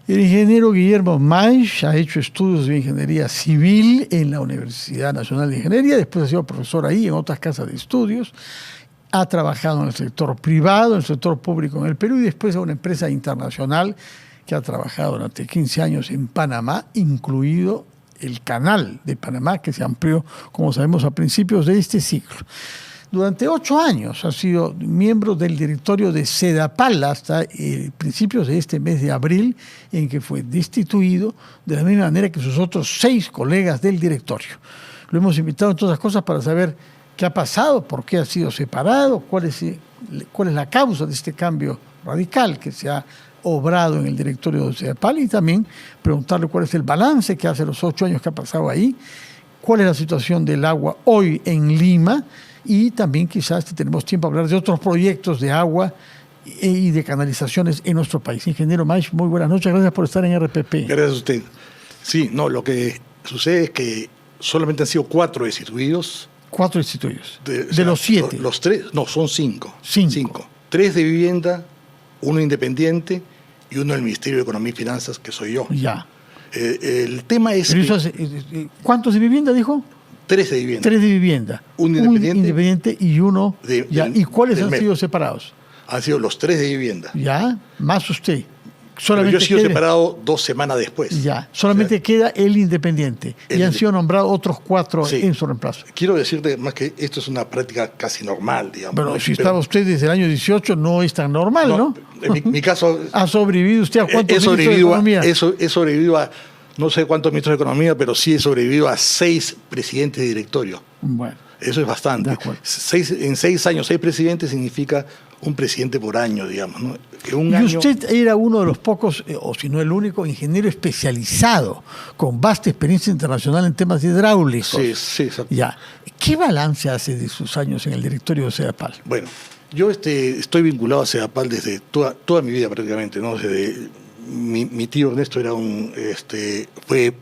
El ingeniero Guillermo Maich ha hecho estudios de ingeniería civil en la Universidad Nacional de Ingeniería, después ha sido profesor ahí en otras casas de estudios, ha trabajado en el sector privado, en el sector público en el Perú y después a una empresa internacional que ha trabajado durante 15 años en Panamá, incluido el canal de Panamá, que se amplió, como sabemos, a principios de este siglo. Durante 8 años ha sido miembro del directorio de Sedapal hasta principios de este mes de abril, en que fue destituido de la misma manera que sus otros 6 colegas del directorio. Lo hemos invitado, entre otras cosas, para saber qué ha pasado, por qué ha sido separado, cuál es la causa de este cambio radical que se ha obrado en el directorio de Sedapal, y también preguntarle cuál es el balance que hace los 8 años que ha pasado ahí, cuál es la situación del agua hoy en Lima, y también quizás tenemos tiempo a hablar de otros proyectos de agua y de canalizaciones en nuestro país. Ingeniero Maich, muy buenas noches, gracias por estar en RPP. Gracias a usted. Sí, no, lo que sucede es que solamente han sido 4 destituidos. 4 destituidos. De los 7. Los 3, no, son 5. 5. 3 de vivienda, 1 independiente y 1 del Ministerio de Economía y Finanzas, que soy yo. Ya. El tema es que, ¿cuántos de vivienda dijo? 3 de vivienda. 3 de vivienda. Un independiente y 1. ¿Y cuáles han sido separados? Han sido los 3 de vivienda. Ya, más usted. Pero yo he sido separado 2 semanas después. Ya, solamente queda el independiente. Y han sido nombrados otros 4 en su reemplazo. Quiero decirte más que esto es una práctica casi normal, digamos. Pero si estaba usted desde el año 18, no es tan normal, ¿no? En mi caso... ¿Ha sobrevivido usted a cuántos ministros de Economía? He sobrevivido a no sé cuántos ministros de Economía, pero sí he sobrevivido a 6 presidentes de directorio. Bueno. Eso es bastante. En 6 años, 6 presidentes significa un presidente por año, digamos, ¿no? Usted era uno de los pocos, o si no el único, ingeniero especializado, con vasta experiencia internacional en temas hidráulicos. Sí, exacto. Ya. ¿Qué balance hace de sus años en el directorio de Sedapal? Bueno, yo estoy vinculado a Sedapal desde toda mi vida prácticamente, ¿no? Desde mi tío Ernesto fue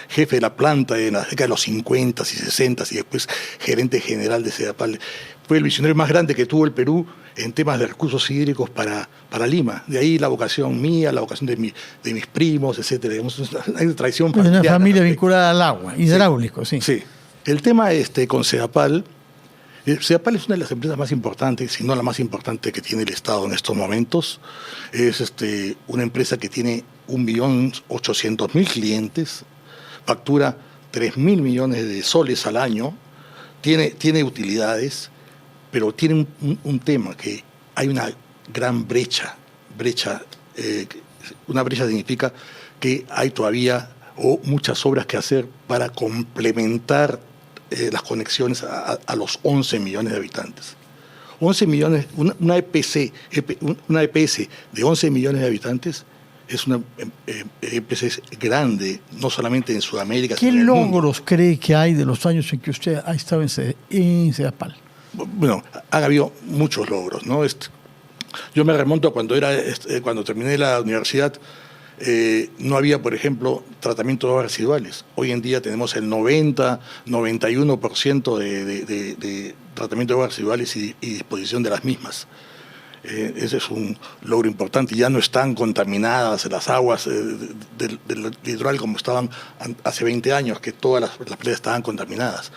jefe de la planta en la década de los 50 y 60 y después gerente general de Sedapal. Fue el visionario más grande que tuvo el Perú en temas de recursos hídricos para Lima. De ahí la vocación mía, la vocación de mis primos, etcétera. Hay una tradición familiar. Una familia vinculada al agua, hidráulico, sí. Sí. El tema con Sedapal, Sedapal es una de las empresas más importantes, si no la más importante que tiene el Estado en estos momentos. Es una empresa que tiene 1.800.000 clientes, factura 3.000 millones de soles al año, tiene utilidades, pero tiene un tema, que hay una gran brecha. Una brecha significa que hay todavía muchas obras que hacer para complementar las conexiones a los 11 millones de habitantes. 11 millones, una EPS de 11 millones de habitantes es una EPS grande, no solamente en Sudamérica, sino en el mundo. ¿Qué logros cree que hay de los años en que usted ha estado en Sedapal? Bueno, han habido muchos logros, ¿no? Yo me remonto a cuando terminé la universidad, no había, por ejemplo, tratamiento de aguas residuales. Hoy en día tenemos el 91% de tratamiento de aguas residuales y disposición de las mismas. Ese es un logro importante. Ya no están contaminadas las aguas del litoral como estaban hace 20 años, que todas las playas estaban contaminadas.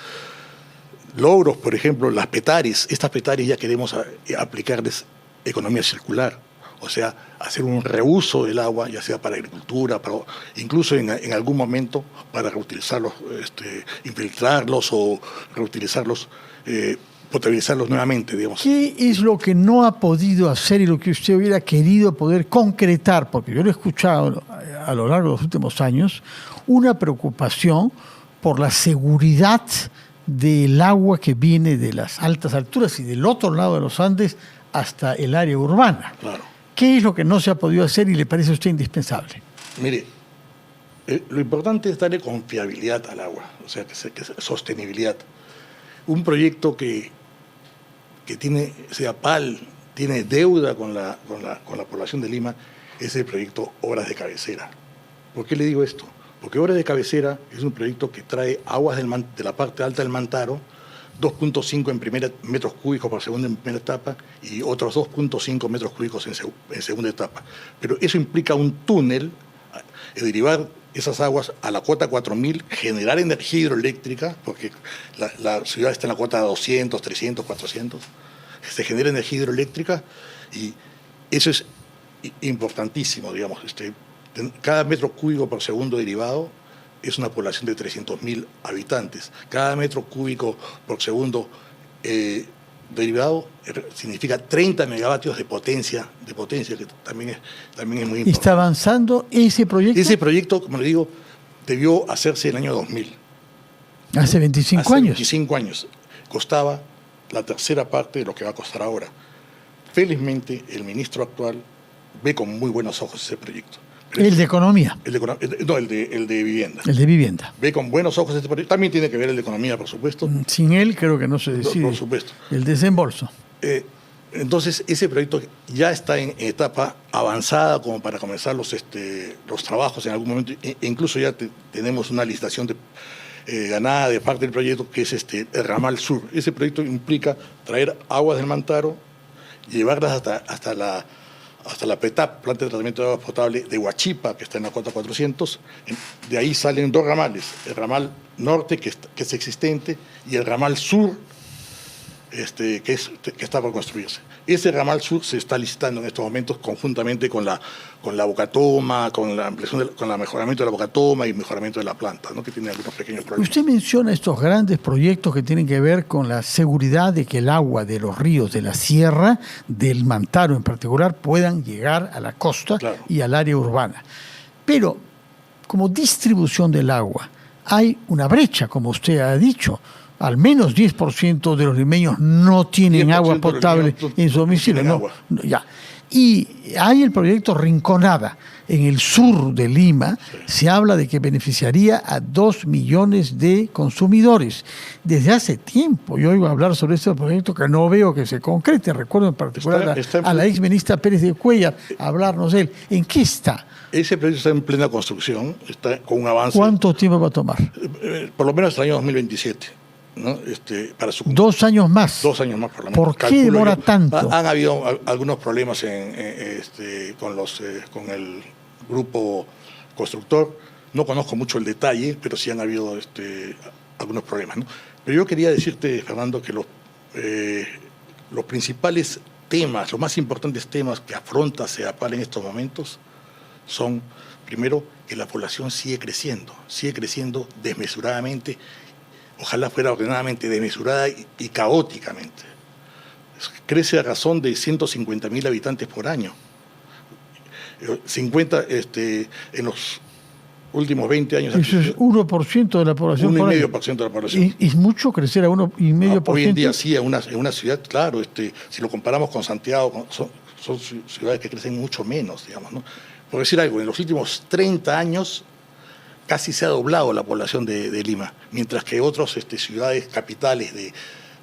Logros, por ejemplo, las petaris. Estas petaris ya queremos aplicarles economía circular. O sea, hacer un reuso del agua, ya sea para agricultura, incluso en algún momento para reutilizarlos, infiltrarlos o reutilizarlos, potabilizarlos nuevamente, digamos. ¿Qué es lo que no ha podido hacer y lo que usted hubiera querido poder concretar? Porque yo lo he escuchado a lo largo de los últimos años, una preocupación por la seguridad del agua que viene de las altas alturas y del otro lado de los Andes hasta el área urbana. Claro. ¿Qué es lo que no se ha podido hacer y le parece a usted indispensable? Mire, lo importante es darle confiabilidad al agua, o sea, que sostenibilidad. Un proyecto que tiene Sedapal, tiene deuda con la población de Lima, es el proyecto Obras de Cabecera. ¿Por qué le digo esto? Porque Obras de Cabecera es un proyecto que trae aguas de la parte alta del Mantaro 2.5 metros cúbicos por segundo en primera etapa y otros 2.5 metros cúbicos en segunda etapa. Pero eso implica un túnel, derivar esas aguas a la cota 4000, generar energía hidroeléctrica, porque la ciudad está en la cota 200, 300, 400, se genera energía hidroeléctrica y eso es importantísimo, digamos. Cada metro cúbico por segundo derivado es una población de 300.000 habitantes. Cada metro cúbico por segundo derivado significa 30 megavatios de potencia, que también es muy importante. ¿Está avanzando ese proyecto? Ese proyecto, como le digo, debió hacerse en el año 2000. ¿Hace 25 años? 25 años. Costaba la tercera parte de lo que va a costar ahora. Felizmente, el ministro actual ve con muy buenos ojos ese proyecto. ¿El de economía? El de vivienda. El de vivienda. Ve con buenos ojos este proyecto. También tiene que ver el de economía, por supuesto. Sin él creo que no se decide. Por supuesto. El desembolso. Entonces, ese proyecto ya está en etapa avanzada como para comenzar los trabajos en algún momento. Incluso ya tenemos una licitación ganada de parte del proyecto, que es el ramal sur. Ese proyecto implica traer aguas del Mantaro, llevarlas hasta la PETAP, planta de tratamiento de agua potable de Huachipa, que está en la cota 400. De ahí salen dos ramales, el ramal norte, que es existente, y el ramal sur, que está por construirse. Ese ramal sur se está licitando en estos momentos conjuntamente con la Bocatoma, con el mejoramiento de la Bocatoma y mejoramiento de la planta, ¿no? Que tiene algunos pequeños problemas. Usted menciona estos grandes proyectos que tienen que ver con la seguridad de que el agua de los ríos de la sierra, del Mantaro en particular, puedan llegar a la costa, claro, y al área urbana. Pero, como distribución del agua, hay una brecha, como usted ha dicho. Al menos 10% de los limeños no tienen agua potable en su domicilio. Ya. Y hay el proyecto Rinconada, en el sur de Lima. Sí. Se habla de que beneficiaría a 2 millones de consumidores. Desde hace tiempo yo oigo hablar sobre este proyecto que no veo que se concrete. Recuerdo en particular a la ex ministra Pérez de Cuéllar hablarnos de él. ¿En qué está? Ese proyecto está en plena construcción, está con un avance. ¿Cuánto tiempo va a tomar? Por lo menos hasta el año 2027. ¿No? Para 2 años más. 2 años más, por lo menos. ¿Por qué demora tanto? Han habido algunos problemas con el grupo constructor. No conozco mucho el detalle, pero sí han habido algunos problemas, ¿no? Pero yo quería decirte, Fernando, que los principales temas, los más importantes temas que afronta CEDAPAL en estos momentos son, primero, que la población sigue creciendo desmesuradamente. Ojalá fuera ordenadamente, desmesurada y caóticamente. Crece a razón de 150.000 habitantes por año. 50 en los últimos 20 años. Eso es 1% de la población. 1,5% de la población. ¿Es mucho crecer a 1,5%? Hoy en día sí, en una ciudad, claro, si lo comparamos con Santiago, son ciudades que crecen mucho menos, digamos, ¿no? Por decir algo, en los últimos 30 años casi se ha doblado la población de Lima, mientras que otras ciudades capitales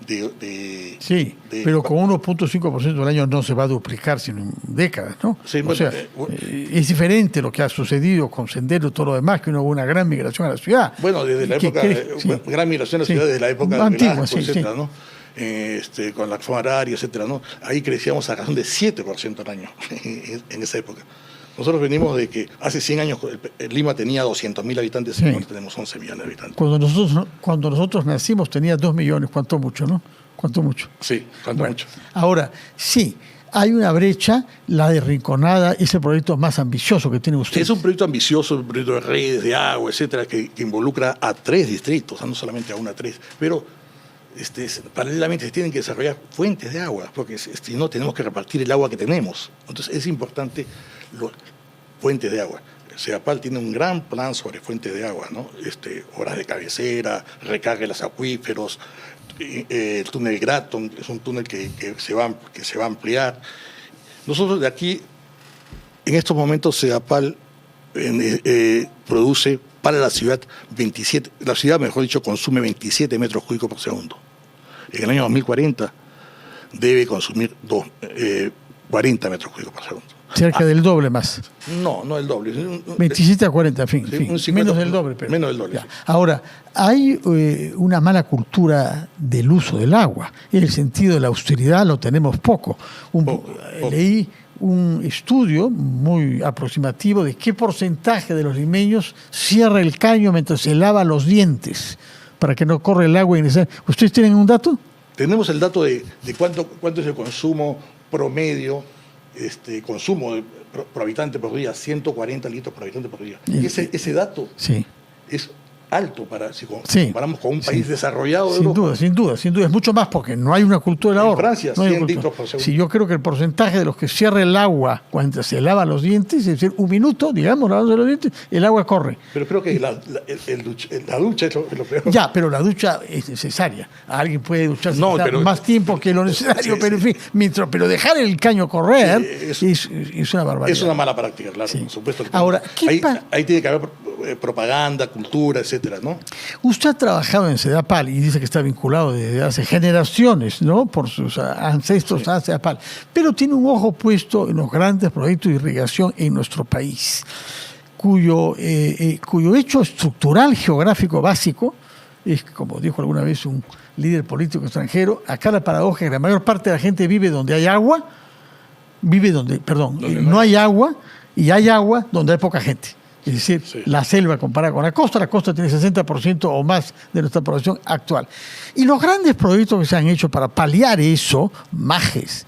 pero con 1.5% del año no se va a duplicar sino en décadas, ¿no? Sí, es diferente lo que ha sucedido con Sendero y todo lo demás, que no hubo una gran migración a la ciudad. Bueno, desde la época, gran migración a la ciudad desde la época antigua, etcétera, ¿no? Con la reforma agraria, etcétera, ¿no? Ahí crecíamos a razón de 7% al año en esa época. Nosotros venimos de que hace 100 años Lima tenía 200.000 habitantes y ahora tenemos 11 millones de habitantes. Cuando nosotros nacimos tenía 2 millones, cuánto mucho, ¿no? Cuánto mucho. Sí, cuánto mucho. Ahora, sí, hay una brecha, la de Rinconada es el proyecto más ambicioso que tiene usted. Es un proyecto ambicioso, un proyecto de redes, de agua, etcétera, que involucra a 3 distritos, no solamente a 3, pero paralelamente se tienen que desarrollar fuentes de agua, porque si no tenemos que repartir el agua que tenemos. Entonces es importante fuentes de agua. CEDAPAL tiene un gran plan sobre fuentes de agua, ¿no? Obras de cabecera, recarga de los acuíferos, el túnel Gratton es un túnel que se va a ampliar. Nosotros de aquí, en estos momentos, CEDAPAL produce para la ciudad mejor dicho, consume 27 metros cúbicos por segundo. En el año 2040 debe consumir 40 metros cúbicos por segundo. Cerca del doble más. No el doble. 27 a 40, en fin. Sí, En fin. un 50, Menos del doble. Pero, menos del doble. Ya. Ahora, hay una mala cultura del uso del agua. En el sentido de la austeridad lo tenemos poco. Poco. Leí un estudio muy aproximativo de qué porcentaje de los limeños cierra el caño mientras se lava los dientes para que no corra el agua innecesaria. ¿Ustedes tienen un dato? Tenemos el dato de cuánto es el consumo promedio, consumo por habitante por día, 140 litros por habitante por día. Y ese dato es alto si comparamos con un país desarrollado de Europa. Sin duda. Es mucho más porque no hay una cultura del ahorro. En Francia, 100 litros por segundo. Sí, yo creo que el porcentaje de los que cierra el agua cuando se lava los dientes, es decir, un minuto, digamos, lavándose los dientes, el agua corre. Pero creo que la ducha es lo peor. Ya, pero la ducha es necesaria. Alguien puede ducharse más tiempo que lo necesario, pero en fin, pero dejar el caño correr es una barbaridad. Es una mala práctica, claro, por supuesto. Ahora, ahí tiene que haber propaganda, cultura, etcétera, ¿no? Usted ha trabajado en CEDAPAL y dice que está vinculado desde hace generaciones, ¿no? Por sus ancestros a CEDAPAL, pero tiene un ojo puesto en los grandes proyectos de irrigación en nuestro país, cuyo hecho estructural geográfico básico es, como dijo alguna vez un líder político extranjero, acá la paradoja es que la mayor parte de la gente vive donde hay agua, no hay agua, y hay agua donde hay poca gente. Es decir, la selva comparada con la costa tiene 60% o más de nuestra población actual. Y los grandes proyectos que se han hecho para paliar eso, Majes,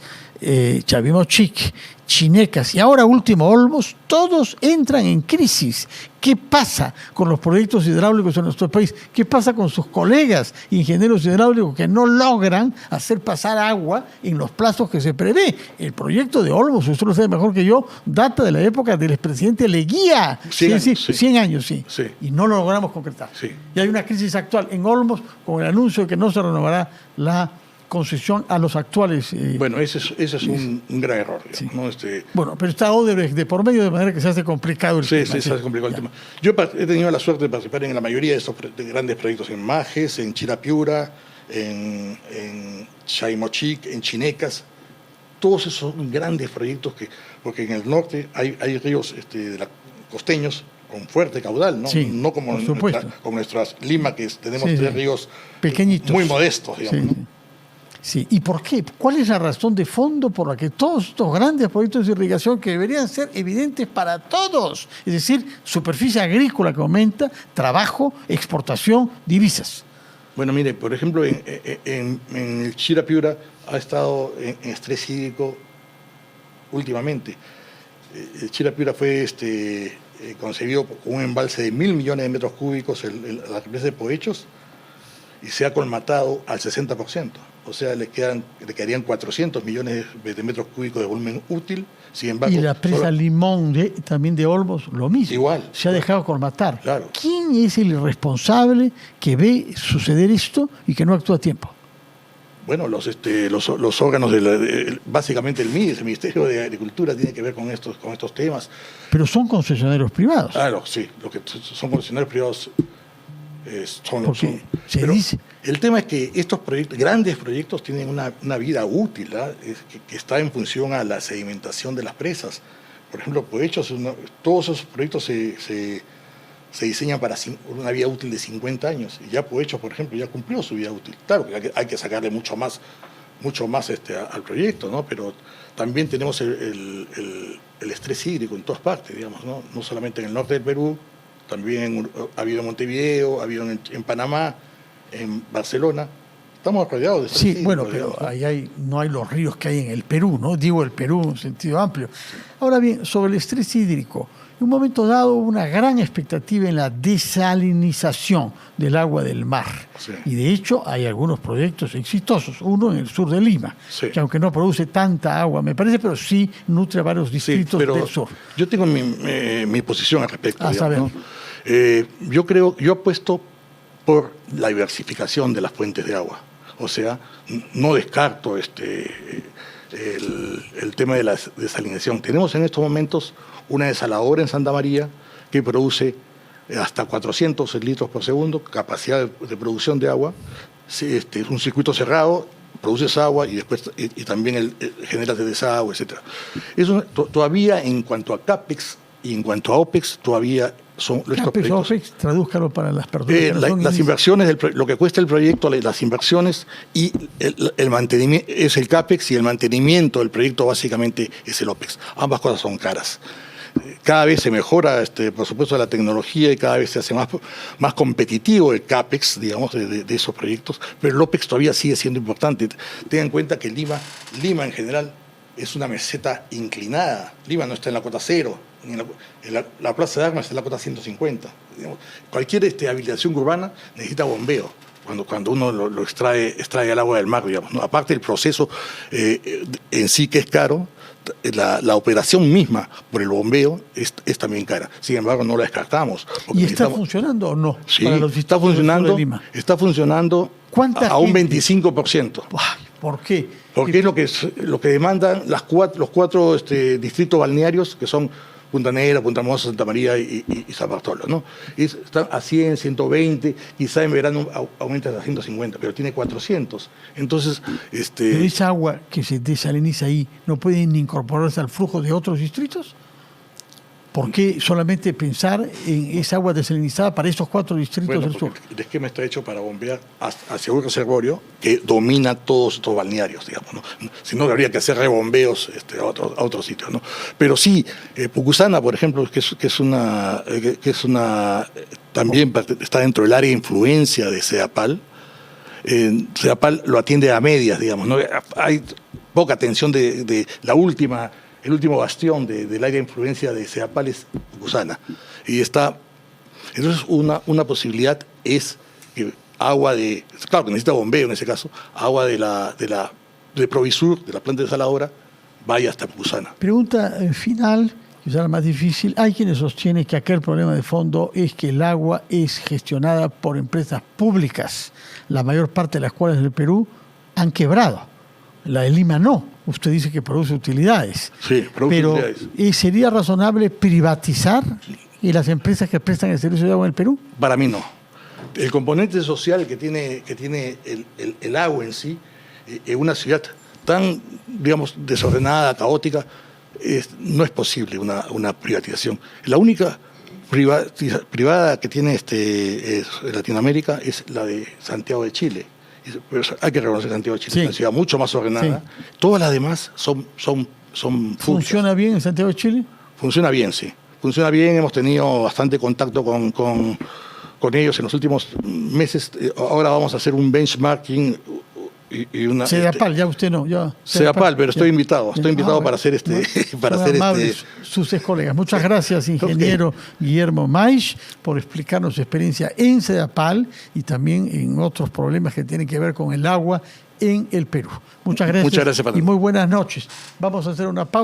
Chavimochic, Chinecas y ahora último Olmos, todos entran en crisis. ¿Qué pasa con los proyectos hidráulicos en nuestro país? ¿Qué pasa con sus colegas ingenieros hidráulicos que no logran hacer pasar agua en los plazos que se prevé? El proyecto de Olmos, usted lo sabe mejor que yo, data de la época del expresidente Leguía. 100 años, sí. Y no lo logramos concretar. Sí. Y hay una crisis actual en Olmos con el anuncio de que no se renovará la concesión a los actuales. Bueno, ese es un gran error. Digamos, ¿no? Bueno, pero está Odebrecht de por medio, de manera que se hace complicado el tema. Sí, se hace complicado el tema. Yo he tenido la suerte de participar en la mayoría de estos grandes proyectos en Majes, en Chirapiura, en Chavimochic, en Chinecas. Todos esos son grandes proyectos porque en el norte hay ríos costeños con fuerte caudal, ¿no? Sí, no como nuestras Lima, que tenemos 3 ríos pequeñitos, muy modestos, digamos, ¿no? Sí, ¿y por qué? ¿Cuál es la razón de fondo por la que todos estos grandes proyectos de irrigación que deberían ser evidentes para todos, es decir, superficie agrícola que aumenta, trabajo, exportación, divisas? Bueno, mire, por ejemplo, en el Chirapiura ha estado en estrés hídrico últimamente. El Chirapiura fue concebido con un embalse de 1.000 millones de metros cúbicos, la represa de Poechos, y se ha colmatado al 60%. O sea, le quedarían 400 millones de metros cúbicos de volumen útil. Sin embargo, y la presa Limón también de Olmos, lo mismo. Igual. Se ha dejado colmatar. Claro. ¿Quién es el responsable que ve suceder esto y que no actúa a tiempo? Bueno, los órganos básicamente el MIDES, el Ministerio de Agricultura, tiene que ver con estos temas. Pero son concesionarios privados. Claro, sí. Los que son concesionarios privados pero dice. El tema es que estos grandes proyectos tienen una vida útil, que está en función a la sedimentación de las presas. Por ejemplo, Poechos, todos esos proyectos se diseñan para una vida útil de 50 años. Y ya Poechos, por ejemplo, ya cumplió su vida útil. Claro que hay que sacarle mucho más al proyecto, ¿no? Pero también tenemos el estrés hídrico en todas partes, digamos, ¿no? No solamente en el norte del Perú, también ha habido en Montevideo, ha habido en Panamá, en Barcelona. Estamos rodeados de estrés hídrico. Bueno, pero no hay los ríos que hay en el Perú, ¿no? Digo el Perú en sentido amplio. Ahora bien, sobre el estrés hídrico, en un momento dado hubo una gran expectativa en la desalinización del agua del mar. Sí. Y de hecho hay algunos proyectos exitosos, uno en el sur de Lima, que aunque no produce tanta agua, me parece, pero sí nutre a varios distritos del sur. Yo tengo mi posición al respecto. Digamos, ¿no? Yo apuesto por la diversificación de las fuentes de agua. O sea, no descarto el tema de la desalinización. Tenemos en estos momentos una desaladora en Santa María que produce hasta 400 litros por segundo, capacidad de producción de agua. Es un circuito cerrado, produces agua y después y también generas de desagüe, etc. Eso todavía en cuanto a CAPEX y en cuanto a OPEX, todavía son estos CAPEX, proyectos. OPEX, tradúzcalo para las personas. Las inversiones, lo que cuesta el proyecto, las inversiones y el mantenimiento es el CAPEX y el mantenimiento del proyecto básicamente es el OPEX. Ambas cosas son caras. Cada vez se mejora, por supuesto, la tecnología y cada vez se hace más competitivo el CAPEX, digamos, de esos proyectos, pero el OPEX todavía sigue siendo importante. Tengan en cuenta que Lima en general es una meseta inclinada. Lima no está en la cota 0, la Plaza de Armas está en la cota 150. Digamos. Cualquier habilitación urbana necesita bombeo. Cuando uno lo extrae el agua del mar, digamos, ¿no? Aparte del proceso en sí que es caro, la operación misma por el bombeo es también cara. Sin embargo, no la descartamos. ¿Y está funcionando o no? Sí, está funcionando a un 25%. ¿Por qué? Porque es lo que demandan los cuatro distritos balnearios, que son Punta Negra, Punta Hermosa, Santa María y San Bartolo, ¿no? Están a 100, 120, quizá en verano aumenta a 150, pero tiene 400. Entonces, ¿Pero esa agua que se desaliniza ahí no puede ni incorporarse al flujo de otros distritos? ¿Por qué solamente pensar en esa agua desalinizada para estos 4 distritos del sur? El esquema está hecho para bombear hacia un reservorio que domina todos estos balnearios, digamos, ¿no? Si no, habría que hacer rebombeos a otros sitios, ¿no? Pero sí, Pucusana, por ejemplo, que es una también está dentro del área de influencia de CEDAPAL. CEDAPAL lo atiende a medias, digamos, ¿no? Hay poca atención de el último bastión del área de influencia de CEDAPAL es Pucusana. Y entonces una posibilidad es que claro que necesita bombeo en ese caso, agua de Provisur, de la planta desaladora, vaya hasta Pucusana. Pregunta final, quizá la más difícil. Hay quienes sostienen que aquel problema de fondo es que el agua es gestionada por empresas públicas, la mayor parte de las cuales del Perú han quebrado. La de Lima no. Usted dice que produce utilidades. Sí, produce utilidades. Pero ¿sería razonable privatizar las empresas que prestan el servicio de agua en el Perú? Para mí no. El componente social que tiene el agua en sí, en una ciudad tan, digamos, desordenada, caótica, no es posible una privatización. La única privada que tiene Latinoamérica es la de Santiago de Chile. Pero hay que reconocer que Santiago de Chile es una ciudad mucho más ordenada. Sí. Todas las demás son ¿Funciona bien en Santiago de Chile? Funciona bien, sí. Funciona bien, hemos tenido bastante contacto con ellos en los últimos meses. Ahora vamos a hacer un benchmarking CEDAPAL, ya usted no. CEDAPAL, pero estoy invitado para hacer sus colegas. Muchas gracias, ingeniero Guillermo Maisch, por explicarnos su experiencia en CEDAPAL y también en otros problemas que tienen que ver con el agua en el Perú. Muchas gracias. Muchas gracias, Patricio. Y muy buenas noches. Vamos a hacer una pausa.